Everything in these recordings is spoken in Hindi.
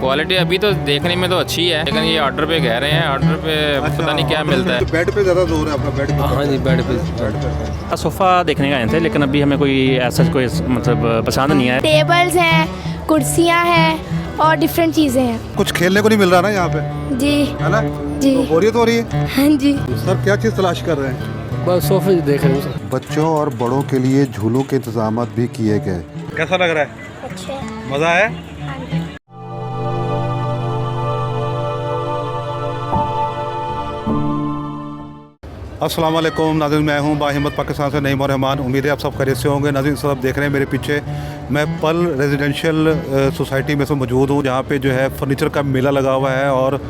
क्वालिटी अभी तो देखने में तो अच्छी है, लेकिन ये ऑर्डर पे कह रहे हैं, ऑर्डर पे पता नहीं क्या मिलता है। बेड पे ज़्यादा जोर है आपका, बेड पे? हाँ जी, बेड पे। सोफ़ा देखने का आए थे, लेकिन अभी हमें कोई ऐसा कोई मतलब पसंद नहीं है। टेबल्स हैं, कुर्सियाँ हैं और डिफरेंट चीज़ें हैं। कुछ खेलने को नहीं मिल रहा ना यहाँ पे, जी है ना? जी। तो बोरियत हो रही है। हाँ जी। सर क्या चीज़ तलाश कर रहे हैं? बस सोफे देख रहे हैं सर। बच्चों और बड़ों के लिए झूलों के इंतजाम भी किए गए। कैसा लग रहा है? अच्छा। मज़ा है? अस्सलाम वालेकुम नाज़रीन, मैं हूं बाहिम्मत पाकिस्तान से नईम और रहमान। उम्मीद है आप सब खैरियत से होंगे। नाज़रीन, सब देख रहे हैं मेरे पीछे, मैं पल रेजिडेंशियल सोसाइटी में से मौजूद हूं, जहां पे जो है फ़र्नीचर का मेला लगा हुआ है और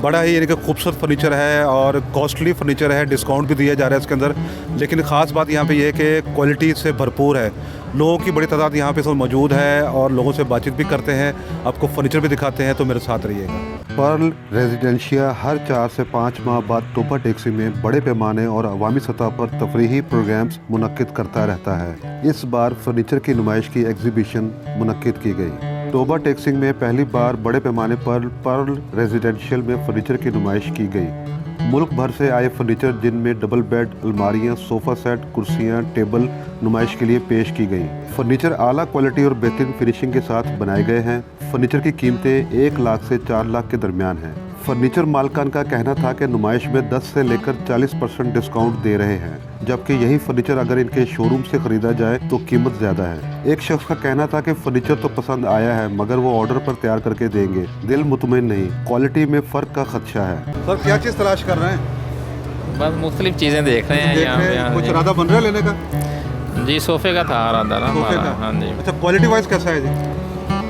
बड़ा ही यानी कि खूबसूरत फर्नीचर है और कॉस्टली फर्नीचर है। डिस्काउंट भी दिया जा रहा है इसके अंदर, लेकिन ख़ास बात यहाँ पे ये है कि क्वालिटी से भरपूर है। लोगों की बड़ी तादाद यहाँ पे सब मौजूद है और लोगों से बातचीत भी करते हैं, आपको फर्नीचर भी दिखाते हैं, तो मेरे साथ रहिएगा। पर्ल रेजिडेंशिया हर 4 से 5 माह बाद टोबा टैक्सी में बड़े पैमाने और अवामी सतह पर तफरीही प्रोग्राम्स मुनक्किद करता रहता है। इस बार फर्नीचर की नुमाइश की एग्जीबिशन मुनक्किद की गई। टोबा टैक्सी में पहली बार बड़े पैमाने पर पर्ल रेजिडेंशियल में फर्नीचर की नुमाइश की गई। मुल्क भर से आए फर्नीचर, जिनमें डबल बेड, अलमारियां, सोफ़ा सेट, कुर्सियां, टेबल नुमाइश के लिए पेश की गई। फर्नीचर आला क्वालिटी और बेहतरीन फिनिशिंग के साथ बनाए गए हैं। फर्नीचर की कीमतें 1 लाख से 4 लाख के दरमियान हैं। फर्नीचर मालकान का कहना था कि नुमाइश में 10 से लेकर 40% डिस्काउंट दे रहे हैं, जबकि यही फर्नीचर अगर इनके शोरूम से खरीदा जाए तो कीमत ज़्यादा है। एक शख्स का कहना था कि फर्नीचर तो पसंद आया है, मगर वो ऑर्डर पर तैयार करके देंगे, दिल मुतमईन नहीं, क्वालिटी में फ़र्क का खदशा है। सर क्या चीज़ तलाश कर रहे हैं? बस मुख्तलिफ चीज़ें देख रहे हैं यहाँ कुछ पे। इरादा बन रहा है लेने का? जी सोफ़े का था इरादा ना सोफे हमारा। का? हाँ जी। अच्छा, क्वालिटी वाइज कैसा है जी?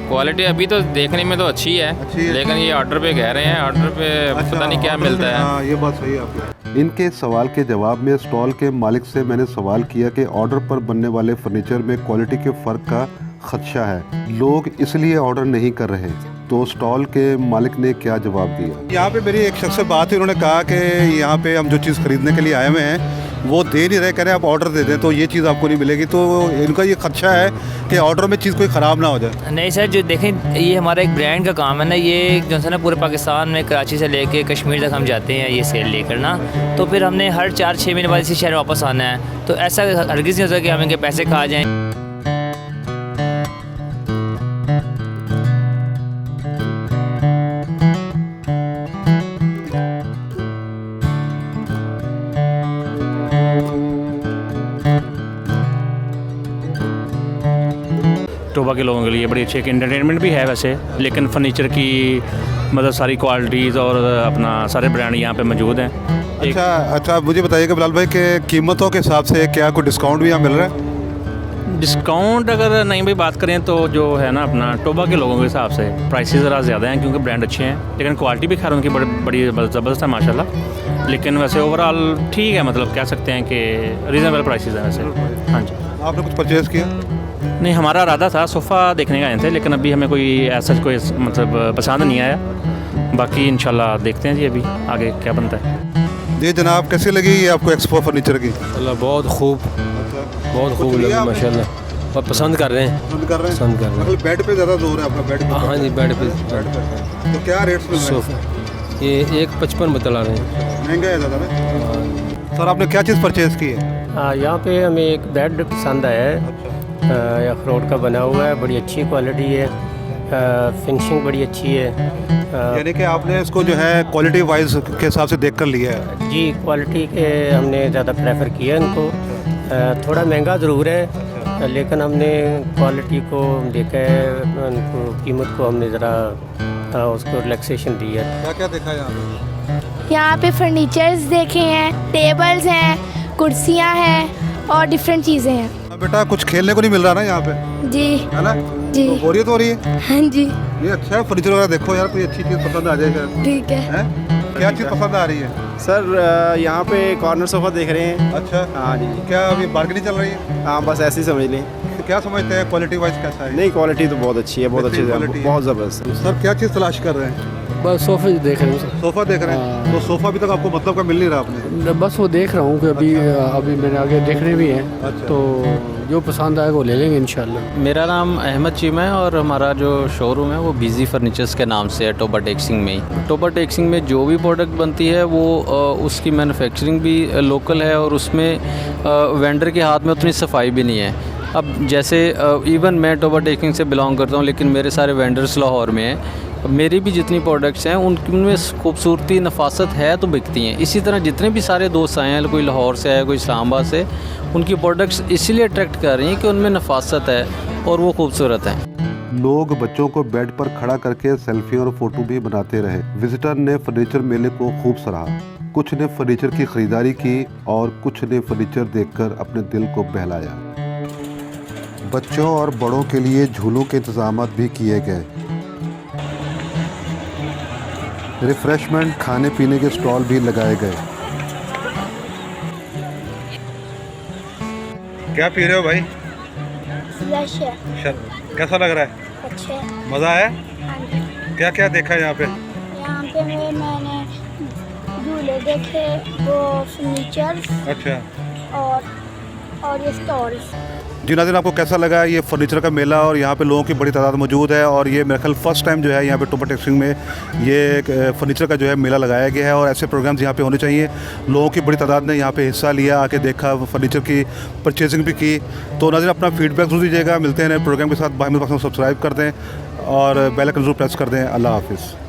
क्वालिटी अभी तो देखने में तो अच्छी है, लेकिन ये ऑर्डर पे कह रहे हैं, ऑर्डर पे पता नहीं क्या मिलता है। हाँ, ये बात सही है आपकी। इनके सवाल के जवाब में स्टॉल के मालिक से मैंने सवाल किया कि ऑर्डर पर बनने वाले फर्नीचर में क्वालिटी के फ़र्क का खदशा है, लोग इसलिए ऑर्डर नहीं कर रहे। तो स्टॉल के मालिक ने क्या जवाब दिया? यहाँ पे मेरी एक शख्स से बात हुई, उन्होंने कहा कि यहाँ पे हम जो चीज़ खरीदने के लिए आए हुए हैं वो दे नहीं रहे, कह रहे हैं आप ऑर्डर दे दें तो ये चीज़ आपको नहीं मिलेगी। तो इनका ये खदशा है कि ऑर्डर में चीज़ कोई ख़राब ना हो जाए। नहीं सर, जो देखें ये हमारा एक ब्रांड का काम है ना, ये जो है ना पूरे पाकिस्तान में कराची से लेके कश्मीर तक हम जाते हैं ये सेल लेकर ना, तो फिर हमने हर 4-6 महीने बाद इसी शहर वापस आना है, तो ऐसा हरगिज़ नहीं होता कि हम इनके पैसे खा जाएँ। टोबा के लोगों के लिए बड़ी अच्छी एक एंटरटेनमेंट भी है वैसे, लेकिन फर्नीचर की मतलब सारी क्वालिटीज़ और अपना सारे ब्रांड यहाँ पे मौजूद हैं। अच्छा, मुझे बताइएगा बिलाल भाई कि कीमतों के हिसाब से क्या कोई डिस्काउंट भी यहाँ मिल रहा है? डिस्काउंट अगर नहीं भी बात करें तो जो है ना अपना टोबा के लोगों के हिसाब से प्राइसेस ज़रा ज़्यादा हैं, क्योंकि ब्रांड अच्छे हैं, लेकिन क्वालिटी भी खैर उनकी बड़ी ज़बरदस्त है माशाल्लाह। लेकिन वैसे ओवरऑल ठीक है, मतलब कह सकते हैं कि रीज़नेबल प्राइसेस हैं वैसे। हाँ जी। आपने कुछ परचेज़ किया? नहीं, हमारा इरादा था सोफ़ा देखने का आए थे, लेकिन अभी हमें कोई ऐसा कोई मतलब पसंद नहीं आया। बाकी इंशाल्लाह देखते हैं जी अभी आगे क्या बनता है। जी जनाब, कैसी लगी ये आपको एक्सपो फर्नीचर की? अल्लाह बहुत खूब, बहुत खूब लगी माशाल्लाह, और पसंद कर रहे हैं। पसंद कर रहे हैं? पसंद कर रहे हैं। मतलब बेड पे ज़्यादा जोर है आपका, बेड पे? हाँ जी, बेड पे। तो क्या रेट्स मिल रहे हैं? सोफा ये 155 बतला रहे हैं। महंगा है ज़्यादा ना? सर आपने क्या चीज़ परचेज़ की है? हाँ, यहाँ पे हमें एक बेड पसंद आया है, अखरोट का बना हुआ है, बड़ी अच्छी क्वालिटी है, फिनिशिंग बड़ी अच्छी है। यानी कि आपने इसको जो है क्वालिटी वाइज के हिसाब से देख कर लिया है? जी, क्वालिटी के हमने ज़्यादा प्रेफर किया इनको। थोड़ा महंगा ज़रूर है, लेकिन हमने क्वालिटी को देखा है, उनको कीमत को हमने ज़रा उसको रिलैक्सेशन दी है। क्या क्या देखा है यहाँ पे? यहाँ पे फर्नीचर्स देखे हैं, टेबल्स हैं, कुर्सियाँ हैं और डिफरेंट चीज़ें हैं। बेटा कुछ खेलने को नहीं मिल रहा ना यहाँ पे, जी है ना? जी। तो बोरियत हो रही है? हाँ जी। ये अच्छा है फर्नीचर वगैरह, देखो यार कोई अच्छी चीज़ पसंद आ जाएगा। ठीक है। हैं? क्या चीज़ पसंद आ रही है? सर यहाँ पे कॉर्नर सोफ़ा देख रहे हैं। अच्छा, हाँ जी। क्या अभी बार्गेनिंग चल रही है? हाँ, बस ऐसे ही समझ लें। क्या समझते हैं क्वालिटी वाइज कैसा है? नहीं, क्वालिटी तो बहुत अच्छी है, बहुत अच्छी है, क्वालिटी है। बहुत ज़बरदस्त। सर क्या चीज़ तलाश कर रहे हैं? बस सोफे देख रहे हैं सर। सोफ़ा देख रहे हैं? तो सोफ़ा अभी तक आपको मतलब का मिल नहीं रहा आपने? बस वो देख रहा हूँ कि अभी मैंने आगे देखने भी हैं, अच्छा। तो जो पसंद आएगा वो ले लेंगे इंशाल्लाह। मेरा नाम अहमद चीमा है और हमारा जो शोरूम है वो बिजी फर्नीचर्स के नाम से है, टोबा टेक्सिंग में ही। टोबा टेक्सिंग में जो भी प्रोडक्ट बनती है वो उसकी मैन्युफैक्चरिंग भी लोकल है और उसमें वेंडर के हाथ में उतनी सफाई भी नहीं है। अब जैसे इवन मैं टोबा टेक्सिंग से बिलोंग करता हूँ, लेकिन मेरे सारे वेंडर्स लाहौर में हैं। मेरी भी जितनी प्रोडक्ट्स हैं उनमें खूबसूरती नफासत है तो बिकती हैं। इसी तरह जितने भी सारे दोस्त आए हैं, कोई लाहौर से आया, कोई इस्लामाबाद से, उनकी प्रोडक्ट्स इसीलिए अट्रैक्ट कर रही हैं कि उनमें नफासत है और वो खूबसूरत है। लोग बच्चों को बेड पर खड़ा करके सेल्फी और फोटो भी बनाते रहे। विजिटर ने फर्नीचर मेले को खूब सराहा। कुछ ने फर्नीचर की खरीदारी की और कुछ ने फर्नीचर देखकर अपने दिल को बहलाया। बच्चों और बड़ों के लिए झूलों के इंतजाम भी किए गए। रिफ्रेशमेंट खाने पीने के स्टॉल भी लगाए गए। क्या पी रहे हो भाई? कैसा लग रहा है? अच्छे। मज़ा आया? हाँ जी। क्या क्या देखा है यहाँ पे? यहाँ पे मैंने झूले देखे, वो फर्नीचर अच्छा। और ये स्टॉल्स। जी नाज़रीन, आपको कैसा लगा ये फर्नीचर का मेला? और यहाँ पे लोगों की बड़ी तादाद मौजूद है और ये मेरे ख्याल फर्स्ट टाइम जो है यहाँ पे टोबा टेक्सिंग में ये फर्नीचर का जो है मेला लगाया गया है और ऐसे प्रोग्राम्स यहाँ पे होने चाहिए। लोगों की बड़ी तादाद ने यहाँ पे हिस्सा लिया, आके देखा, फर्नीचर की परचेजिंग भी की। तो नाज़रीन, अपना फीडबैक जरूर दीजिएगा। मिलते हैं नए प्रोग्राम के साथ। बाहिमत पाकिस्तान सब्सक्राइब कर दें और बेल आइकन जरूर प्रेस कर दें। अल्लाह हाफिज़।